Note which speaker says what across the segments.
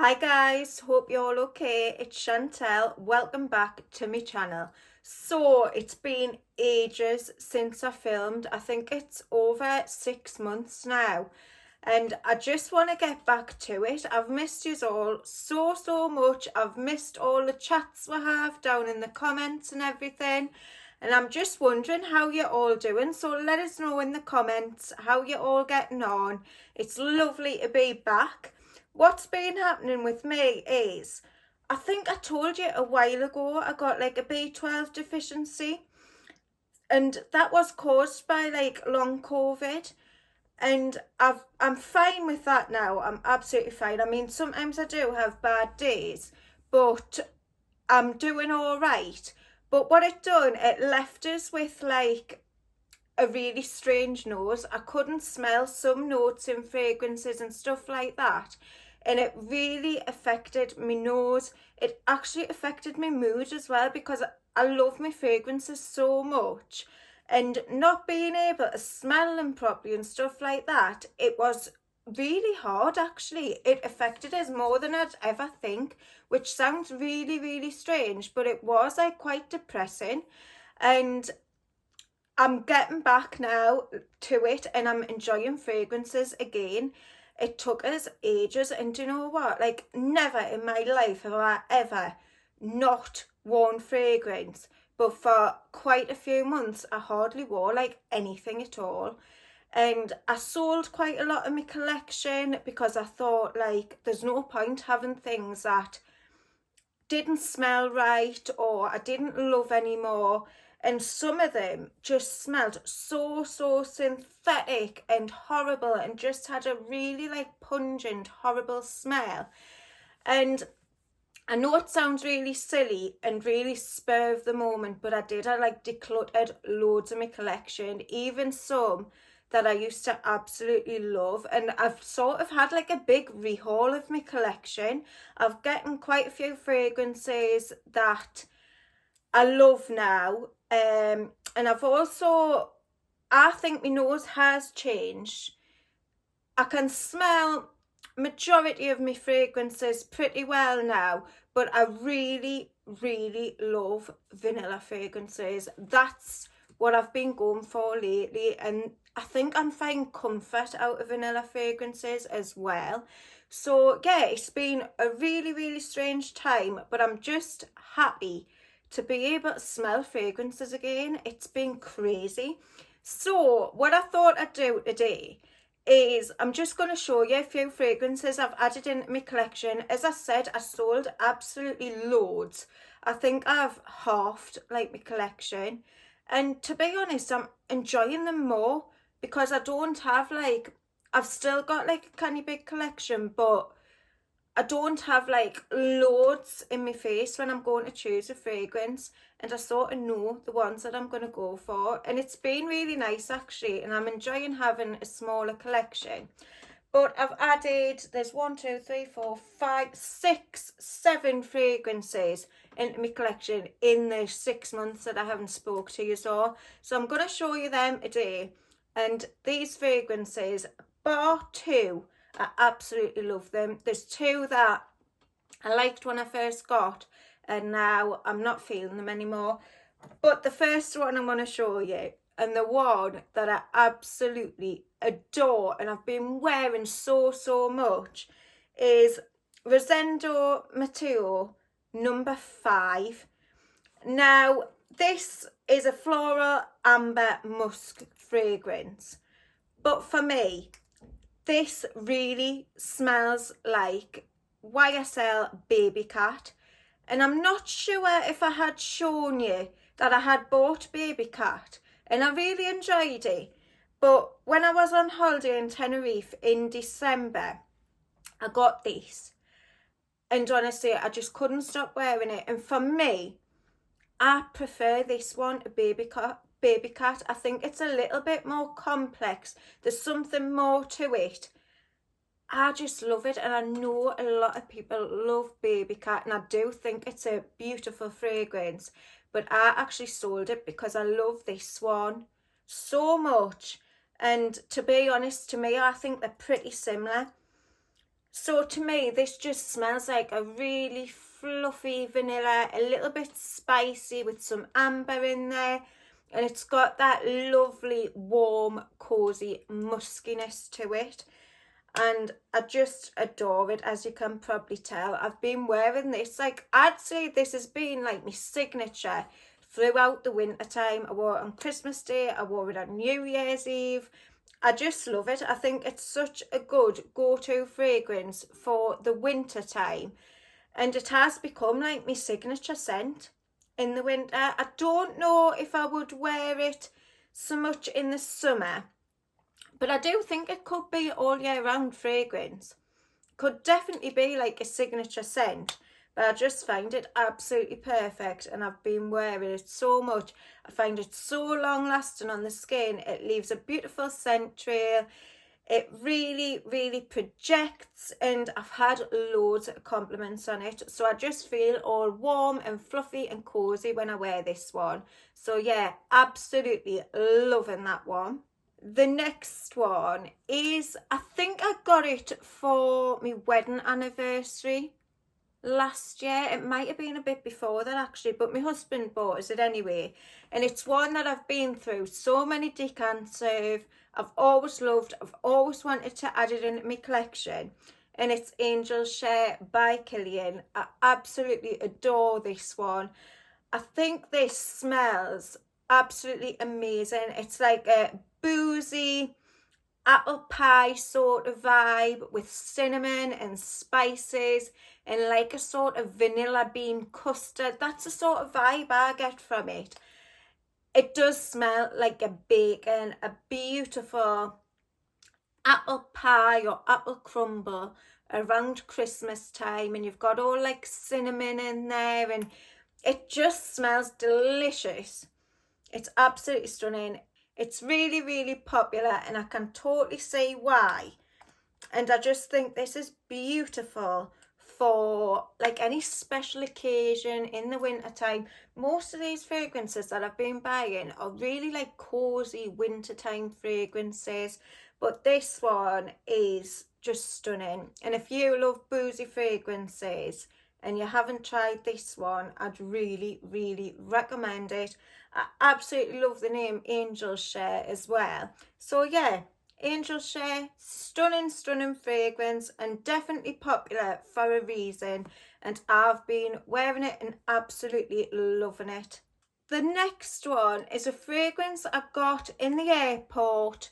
Speaker 1: Hi guys, hope you're all okay. It's Chantel. Welcome back to my channel. So it's been ages since I filmed. I think it's over 6 months now. And I just want to get back to it. I've missed you all so much. I've missed all the chats we have down in the comments and everything. And I'm just wondering how you're all doing. So let us know in the comments how you're all getting on. It's lovely to be back. What's been happening with me is, I think I told you a while ago, I got like a B12 deficiency, and that was caused by like long COVID. And I'm fine with that now. I'm absolutely fine. I mean, sometimes I do have bad days, but I'm doing all right. But what it done, it left us with like a really strange nose. I couldn't smell some notes in fragrances and stuff like that. And it really affected my nose. It actually affected my mood as well, because I love my fragrances so much. And not being able to smell them properly and stuff like that, it was really hard actually. It affected us more than I'd ever think, which sounds really strange, but it was like quite depressing. And I'm getting back now to it, and I'm enjoying fragrances again. It took us ages, and do you know what? Like, never in my life have I ever not worn fragrance. But for quite a few months, I hardly wore like anything at all. And I sold quite a lot of my collection because I thought, like, there's no point having things that didn't smell right or I didn't love anymore. And some of them just smelled so synthetic and horrible, and just had a really like pungent, horrible smell. And I know it sounds really silly and really spur of the moment, but I like decluttered loads of my collection, even some that I used to absolutely love. And I've sort of had like a big rehaul of my collection. I've gotten quite a few fragrances that I love now. And I've also, I think my nose has changed. I can smell majority of my fragrances pretty well now, but I really love vanilla fragrances. That's what I've been going for lately, and I think I'm finding comfort out of vanilla fragrances as well. So yeah, it's been a really strange time, but I'm just happy to be able to smell fragrances again. It's been crazy. So what I thought I'd do today is I'm just going to show you a few fragrances I've added into my collection. As I said, I sold absolutely loads. I think I've halved like my collection, and to be honest, I'm enjoying them more because I don't have like, I've still got like a kind of big collection, but I don't have like loads in my face when I'm going to choose a fragrance, and I sort of know the ones that I'm going to go for. And it's been really nice actually, and I'm enjoying having a smaller collection. But I've added, there's 1, 2, 3, 4, 5, 6, 7 fragrances into my collection in the 6 months that I haven't spoke to you all. So I'm going to show you them today. And these fragrances, bar 2, I absolutely love them. There's 2 that I liked when I first got, and now I'm not feeling them anymore. But the first one I'm going to show you, and the one that I absolutely adore and I've been wearing so much, is Rosendo Mateu No. 5. Now, this is a floral amber musk fragrance, but for me, this really smells like YSL Baby Cat. And I'm not sure if I had shown you that I had bought Baby Cat, and I really enjoyed it. But when I was on holiday in Tenerife in December, I got this. And honestly, I just couldn't stop wearing it. And for me, I prefer this one to Baby Cat. I think it's a little bit more complex. There's something more to it. I just love it, and I know a lot of people love Baby Cat, and I do think it's a beautiful fragrance, but I actually sold it because I love this one so much. And to be honest, to me, I think they're pretty similar. So to me, this just smells like a really fluffy vanilla, a little bit spicy with some amber in there. And it's got that lovely, warm, cosy muskiness to it. And I just adore it, as you can probably tell. I've been wearing this, like, I'd say this has been like my signature throughout the winter time. I wore it on Christmas Day, I wore it on New Year's Eve. I just love it. I think it's such a good go-to fragrance for the winter time, and it has become like my signature scent in the winter. I don't know if I would wear it so much in the summer, but I do think it could be all year round fragrance. Could definitely be like a signature scent, but I just find it absolutely perfect, and I've been wearing it so much. I find it so long lasting on the skin. It leaves a beautiful scent trail. It really, really projects, and I've had loads of compliments on it. So I just feel all warm and fluffy and cozy when I wear this one. So yeah, absolutely loving that one. The next one is, I think I got it for my wedding anniversary last year. It might have been a bit before that actually, but my husband bought us it anyway. And it's one that I've been through so many decants of. I've always loved, I've always wanted to add it into my collection. And it's Angel Share by Kilian. I absolutely adore this one. I think this smells absolutely amazing. It's like a boozy apple pie sort of vibe with cinnamon and spices and like a sort of vanilla bean custard. That's the sort of vibe I get from it. It does smell like a bacon, a beautiful apple pie or apple crumble around Christmas time, and you've got all like cinnamon in there, and it just smells delicious. It's absolutely stunning. It's really, really popular, and I can totally see why. And I just think this is beautiful for like any special occasion in the winter time. Most of these fragrances that I've been buying are really like cozy wintertime fragrances, but this one is just stunning. And if you love boozy fragrances and you haven't tried this one, I'd really, really recommend it. I absolutely love the name Angel Share as well. So yeah, Angel Share, stunning, stunning fragrance, and definitely popular for a reason. And I've been wearing it and absolutely loving it. The next one is a fragrance I got in the airport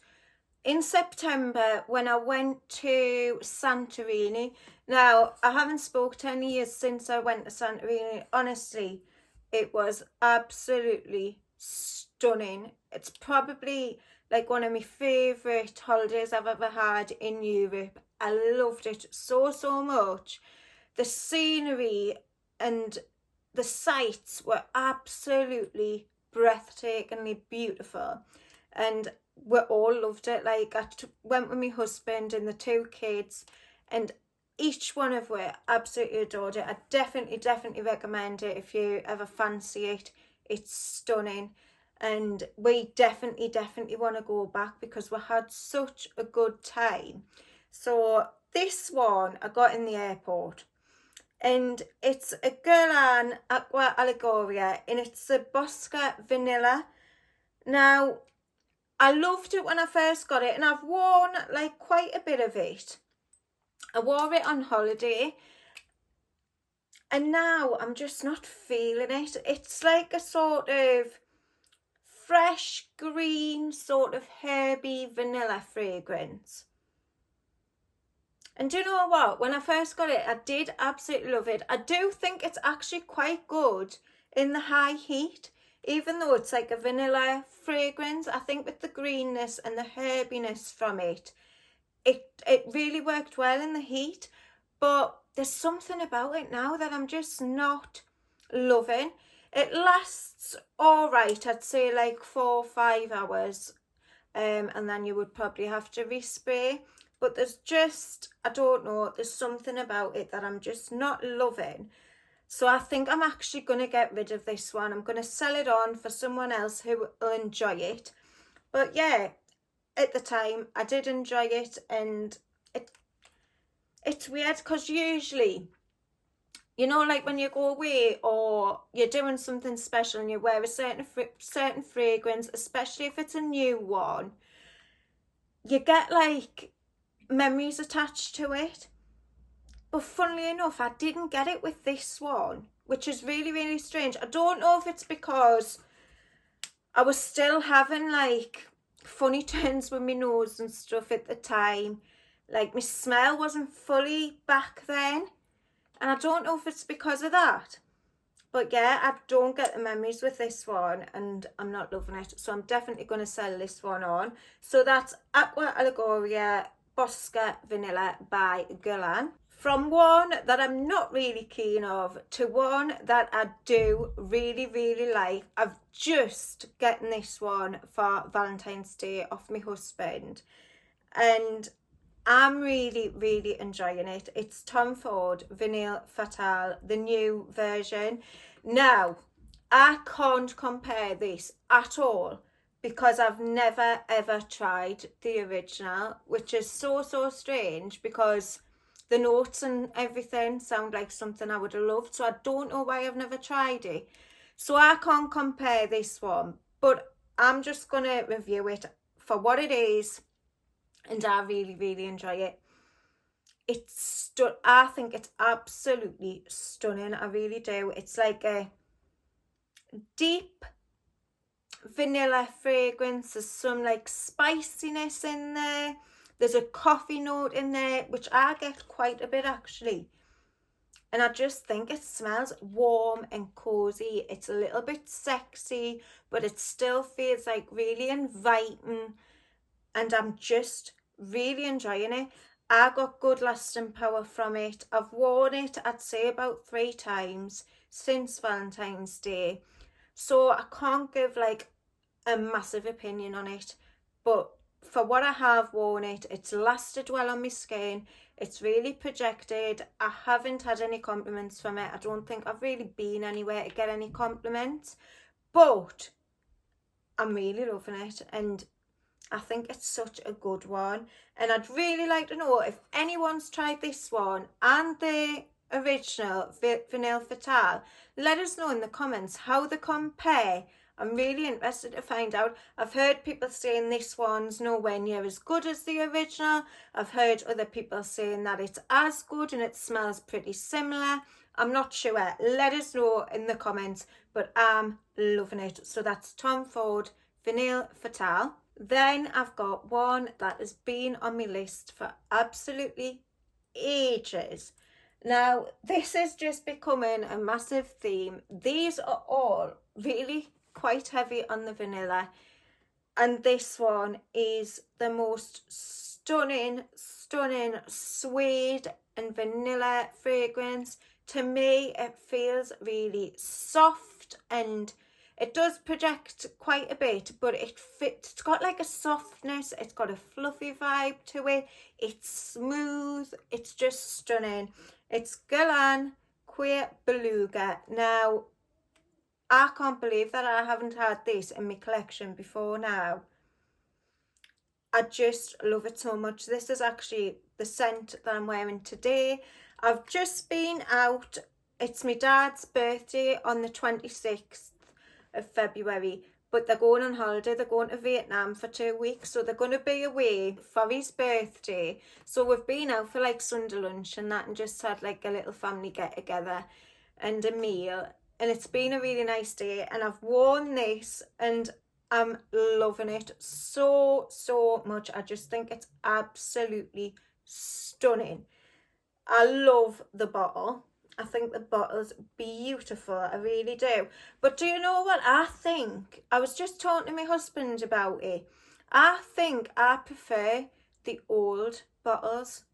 Speaker 1: in September when I went to Santorini. Now, I haven't spoke to any years since I went to Santorini. Honestly, it was absolutely stunning. It's probably like one of my favourite holidays I've ever had in Europe. I loved it so, so much. The scenery and the sights were absolutely breathtakingly beautiful, and we all loved it. Like, I went with my husband and the two kids, and each one of we absolutely adored it. I definitely recommend it if you ever fancy it. It's stunning, and we definitely want to go back because we had such a good time. So this one I got in the airport, and it's a Guerlain Aqua Allegoria, and it's a Bosca Vanilla. Now, I loved it when I first got it, and I've worn like quite a bit of it. I wore it on holiday, and now I'm just not feeling it. It's like a sort of fresh green, sort of herby vanilla fragrance. And do you know what? When I first got it, I did absolutely love it. I do think it's actually quite good in the high heat, even though it's like a vanilla fragrance. I think with the greenness and the herbiness from it, it really worked well in the heat. But there's something about it now that I'm just not loving. It lasts all right, I'd say like 4 or 5 hours, and then you would probably have to respray. But there's just, I don't know, there's something about it that I'm just not loving. So I think I'm actually going to get rid of this one. I'm going to sell it on for someone else who will enjoy it. But yeah, at the time I did enjoy it, and it's weird because usually, you know, like when you go away or you're doing something special and you wear a certain fragrance, especially if it's a new one, you get like memories attached to it. But funnily enough, I didn't get it with this one, which is really, really strange. I don't know if it's because I was still having like funny turns with my nose and stuff at the time. Like my smell wasn't fully back then. And I don't know if it's because of that. But yeah, I don't get the memories with this one and I'm not loving it. So I'm definitely going to sell this one on. So that's Aqua Allegoria Bosca Vanilla by Guerlain. From one that I'm not really keen of to one that I do really, really like. I've just gotten this one for Valentine's Day off my husband. And I'm really, really enjoying it. It's Tom Ford Vanille Fatale, the new version. Now, I can't compare this at all because I've never ever tried the original, which is so, so strange because the notes and everything sound like something I would have loved. So I don't know why I've never tried it. So I can't compare this one, but I'm just going to review it for what it is. And I really, really enjoy it. I think it's absolutely stunning. I really do. It's like a deep vanilla fragrance. There's some like spiciness in there. There's a coffee note in there, which I get quite a bit actually. And I just think it smells warm and cozy. It's a little bit sexy, but it still feels like really inviting. And I'm just really enjoying it. I got good lasting power from it. I've worn it, I'd say, about 3 times since Valentine's Day. So I can't give like a massive opinion on it. But for what I have worn it, it's lasted well on my skin. It's really projected. I haven't had any compliments from it. I don't think I've really been anywhere to get any compliments. But I'm really loving it. And I think it's such a good one. And I'd really like to know if anyone's tried this one and the original Vanille Fatale. Let us know in the comments how they compare. I'm really interested to find out. I've heard people saying this one's nowhere near as good as the original. I've heard other people saying that it's as good and it smells pretty similar. I'm not sure. Let us know in the comments, but I'm loving it. So that's Tom Ford Vanille Fatale. Then I've got one that has been on my list for absolutely ages. Now, this is just becoming a massive theme. These are all really quite heavy on the vanilla. And this one is the most stunning suede and vanilla fragrance. To me, it feels really soft and it does project quite a bit, but it's got like a softness, it's got a fluffy vibe to it, it's smooth, it's just stunning. It's Guerlain Cuir Beluga. Now, I can't believe that I haven't had this in my collection before now. I just love it so much. This is actually the scent that I'm wearing today. I've just been out. It's my dad's birthday on the 26th of February, but they're going on holiday. They're going to Vietnam for 2 weeks, so they're going to be away for his birthday. So we've been out for like Sunday lunch and that, and just had like a little family get together and a meal, and it's been a really nice day. And I've worn this and I'm loving it so much. I just think it's absolutely stunning. I love the bottle. I think the bottle's beautiful. I really do. But do you know what I think? I was just talking to my husband about it. I think I prefer the old bottles.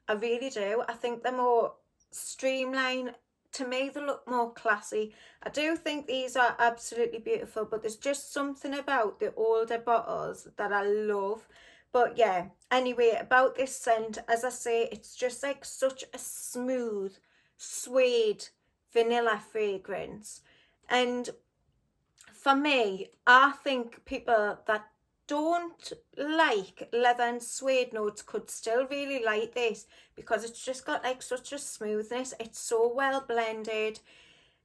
Speaker 1: I really do. I think they're more streamlined. To me, they look more classy. I do think these are absolutely beautiful, but there's just something about the older bottles that I love. But yeah, anyway, about this scent, as I say, it's just like such a smooth suede vanilla fragrance. And for me, I think people that don't like leather and suede notes could still really like this, because it's just got like such a smoothness. It's so well blended.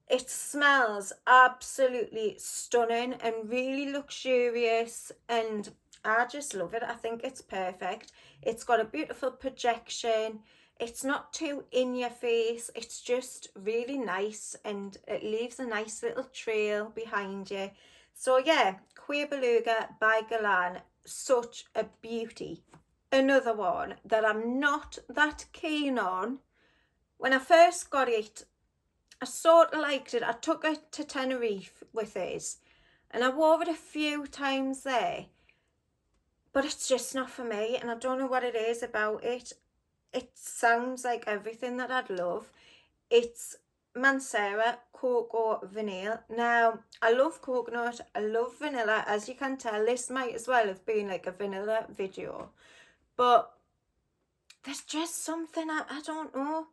Speaker 1: It smells absolutely stunning and really luxurious, and I just love it. I think it's perfect. It's got a beautiful projection. It's not too in your face. It's just really nice, and it leaves a nice little trail behind you. So yeah, Cuir Beluga by Guerlain, such a beauty. Another one that I'm not that keen on. When I first got it, I sort of liked it. I took it to Tenerife with us, and I wore it a few times there, but it's just not for me, and I don't know what it is about it. It sounds like everything that I'd love. It's Mancera Coco Vanille. Now, I love coconut, I love vanilla. As you can tell, this might as well have been like a vanilla video, but there's just something, I don't know.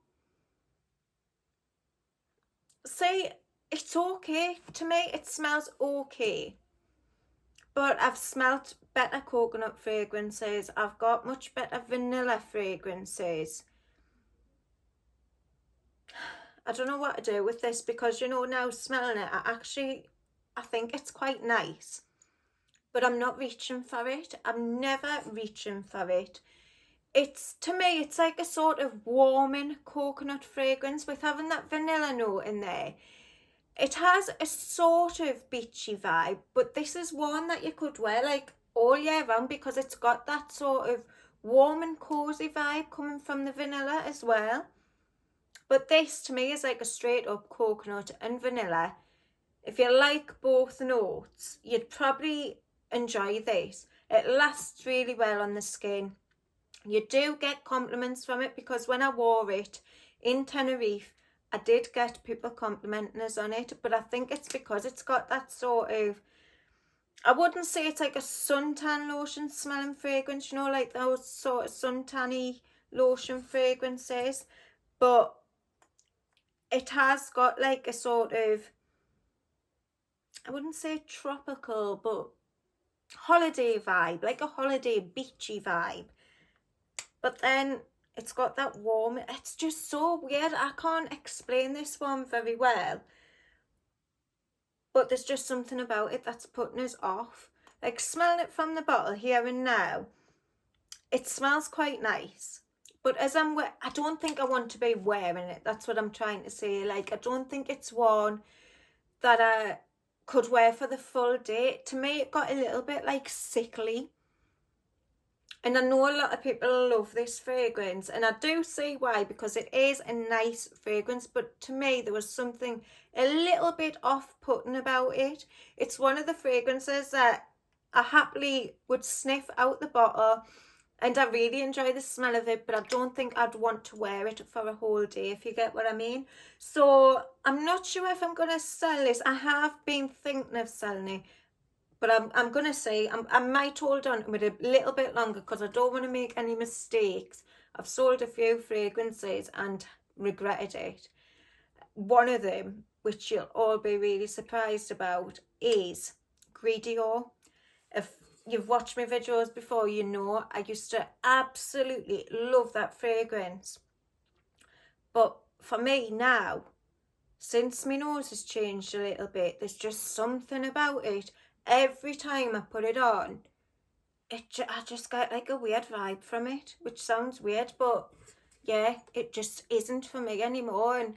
Speaker 1: See, it's okay to me. It smells okay, but I've smelt better coconut fragrances. I've got much better vanilla fragrances. I don't know what to do with this, because, you know, now smelling it, I think it's quite nice, but I'm not reaching for it. I'm never reaching for it. It's, to me, it's like a sort of warming coconut fragrance with having that vanilla note in there. It has a sort of beachy vibe, but this is one that you could wear like all year round, because it's got that sort of warm and cozy vibe coming from the vanilla as well. But this to me is like a straight up coconut and vanilla. If you like both notes, you'd probably enjoy this. It lasts really well on the skin. You do get compliments from it, because when I wore it in Tenerife, I did get people complimenting us on it, but I think it's because it's got that sort of, I wouldn't say it's like a suntan lotion smelling fragrance, you know, like those sort of suntanny lotion fragrances, but it has got like a sort of, I wouldn't say tropical, but holiday vibe, like a holiday beachy vibe. But then it's got that warm, it's just so weird. I can't explain this one very well, but there's just something about it that's putting us off. Like smelling it from the bottle here and now, it smells quite nice, but as I don't think I want to be wearing it. That's what I'm trying to say. Like, I don't think it's one that I could wear for the full day. To me, it got a little bit like sickly. And I know a lot of people love this fragrance, and I do see why, because it is a nice fragrance, but to me there was something a little bit off-putting about it. It's one of the fragrances that I happily would sniff out the bottle, and I really enjoy the smell of it, but I don't think I'd want to wear it for a whole day, if you get what I mean. So I'm not sure if I'm going to sell this. I have been thinking of selling it, but I'm going to say I might hold on to it a little bit longer, because I don't want to make any mistakes. I've sold a few fragrances and regretted it. One of them, which you'll all be really surprised about, is Greedio. If you've watched my videos before, you know I used to absolutely love that fragrance. But for me now, since my nose has changed a little bit, there's just something about it. Every time I put it on, I just get like a weird vibe from it, which sounds weird, but yeah, it just isn't for me anymore. And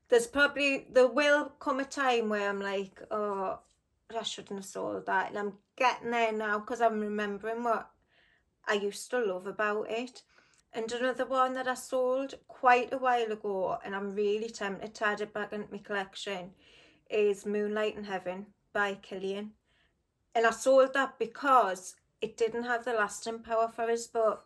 Speaker 1: there will come a time where I'm like, oh, I shouldn't have sold that. And I'm getting there now, because I'm remembering what I used to love about it. And another one that I sold quite a while ago, and I'm really tempted to add it back into my collection, is Moonlight in Heaven by Kilian. And I sold that because it didn't have the lasting power for us, but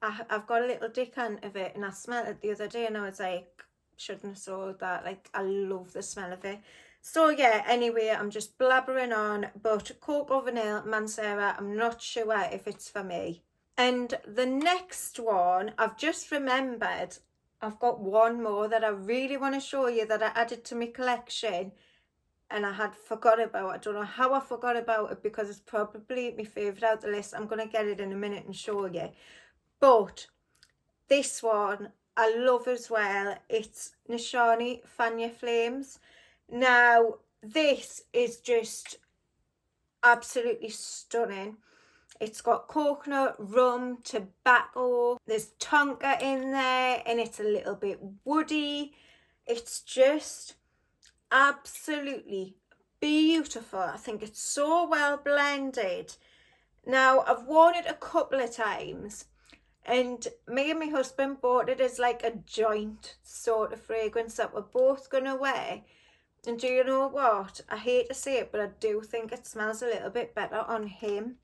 Speaker 1: I've got a little decant of it, and I smelled it the other day and I was like, shouldn't have sold that. Like, I love the smell of it. So yeah, anyway, I'm just blabbering on, but Coco Vanille, Mancera, I'm not sure if it's for me. And the next one, I've just remembered, I've got one more that I really want to show you that I added to my collection. and I had forgot about it. I don't know how I forgot about it, because it's probably my favourite out the list. I'm going to get it in a minute and show you. But this one I love as well. It's Nishane Fanya Flames. Now, this is just absolutely stunning. It's got coconut, rum, tobacco, there's tonka in there, and it's a little bit woody. It's just absolutely beautiful. I think it's so well blended. Now, I've worn it a couple of times, and me and my husband bought it as like a joint sort of fragrance that we're both going to wear. And do you know what? I hate to say it, but I do think it smells a little bit better on him.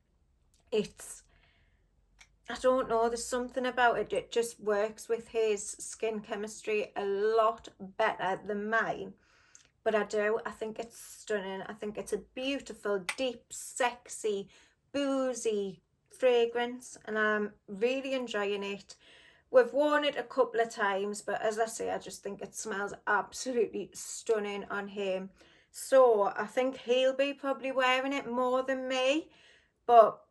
Speaker 1: I don't know, there's something about it. It just works with his skin chemistry a lot better than mine. But I think it's stunning. I think it's a beautiful, deep, sexy, boozy fragrance, and I'm really enjoying it. We've worn it a couple of times, but as I say, I just think it smells absolutely stunning on him. So I think he'll be probably wearing it more than me, but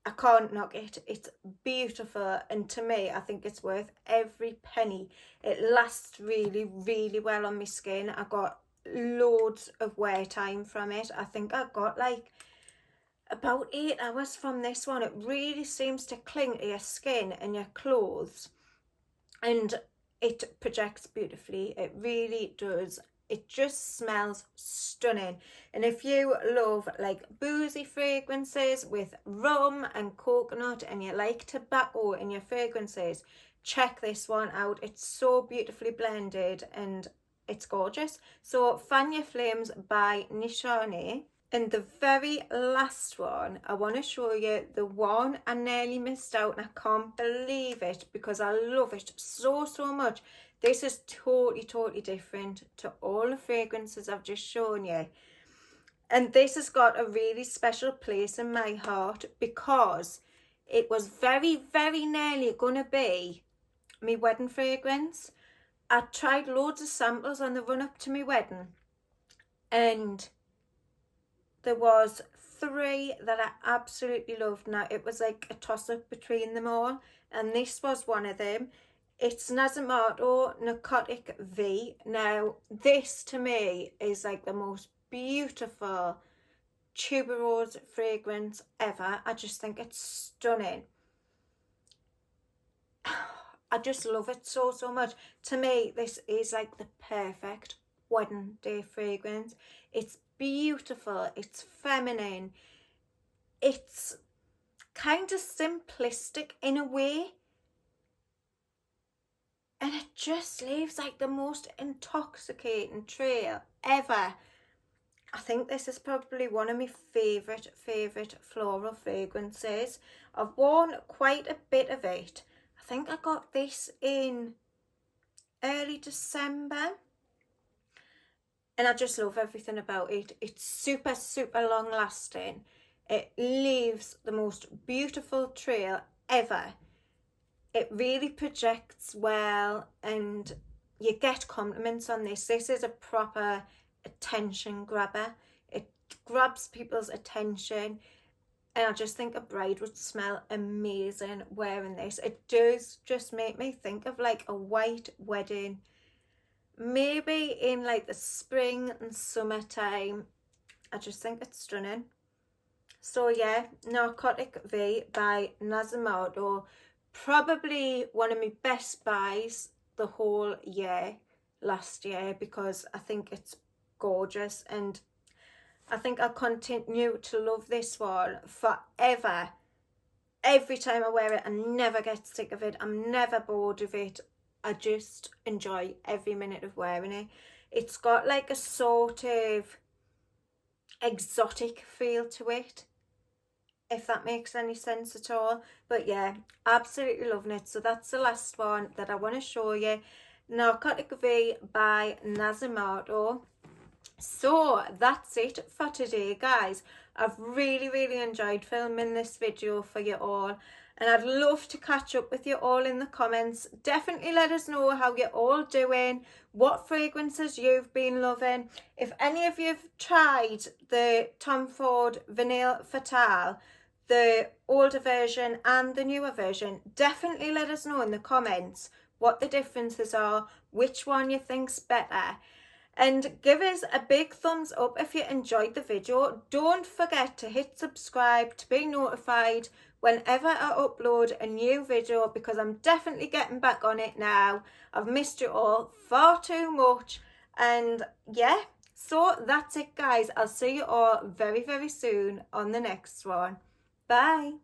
Speaker 1: I can't knock it. It's beautiful, and to me, I think it's worth every penny. It lasts really, really well on my skin. I got loads of wear time from it. I think I got like about 8 hours from this one. It really seems to cling to your skin and your clothes, and it projects beautifully. It really does. It just smells stunning. And if you love like boozy fragrances with rum and coconut, and you like tobacco in your fragrances, check this one out. It's so beautifully blended and it's gorgeous. So Fanya Flames by Nishane. And the very last one, I want to show you the one I nearly missed out, and I can't believe it because I love it so, so much. This is totally different to all the fragrances I've just shown you. And this has got a really special place in my heart because it was very, very nearly going to be my wedding fragrance. I tried loads of samples on the run up to my wedding, and there was 3 that I absolutely loved. Now, it was like a toss-up between them all, and this was one of them. It's Nasomatto Narcotic V. Now, this to me is like the most beautiful tuberose fragrance ever. I just think it's stunning. I just love it so, so much. To me, this is like the perfect wedding day fragrance. It's beautiful, it's feminine, it's kind of simplistic in a way, and it just leaves like the most intoxicating trail ever. I think this is probably one of my favourite floral fragrances. I've worn quite a bit of it. I think I got this in early December, and I just love everything about it. It's super, super long lasting. It leaves the most beautiful trail ever. It really projects well, and you get compliments on this. This is a proper attention grabber. It grabs people's attention, and I just think a bride would smell amazing wearing this. It does just make me think of like a white wedding, maybe in like the spring and summertime. I just think it's stunning. So yeah, Narcotic V by Nasomatto, probably one of my best buys the whole year last year, because I think it's gorgeous, and I think I'll continue to love this one forever. Every time I wear it, I never get sick of it. I'm never bored of it. I just enjoy every minute of wearing it. It's got like a sort of exotic feel to it, if that makes any sense at all. But yeah, absolutely loving it. So that's the last one that I want to show you, Narcotic V by Nasomatto. So that's it for today, guys. I've really enjoyed filming this video for you all. and I'd love to catch up with you all in the comments. Definitely let us know how you're all doing, what fragrances you've been loving. If any of you've tried the Tom Ford Vanille Fatale, the older version and the newer version, definitely let us know in the comments what the differences are, which one you think's better. And give us a big thumbs up if you enjoyed the video. Don't forget to hit subscribe to be notified whenever I upload a new video, because I'm definitely getting back on it now. I've missed you all far too much. And yeah, so that's it guys. I'll see you all very, very soon on the next one. Bye.